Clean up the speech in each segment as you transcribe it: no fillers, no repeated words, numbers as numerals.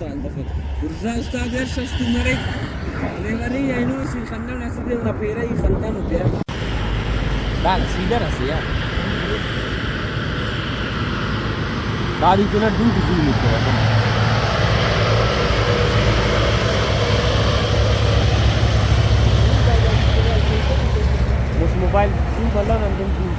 Kurza usta der şaştınları. Levani yayını silkandan nasıl diyor na pera y santan utia. Dale, sider así ya. Dali que na dun kizi ni ko. Mus mobile sim bala nandun ki.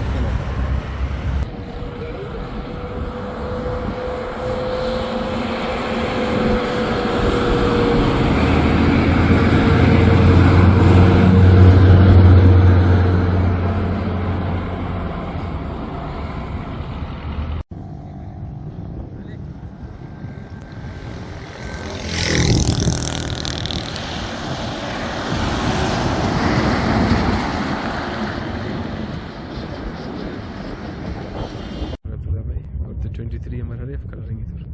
और तो 23 हमारा रेफ कर रही है इधर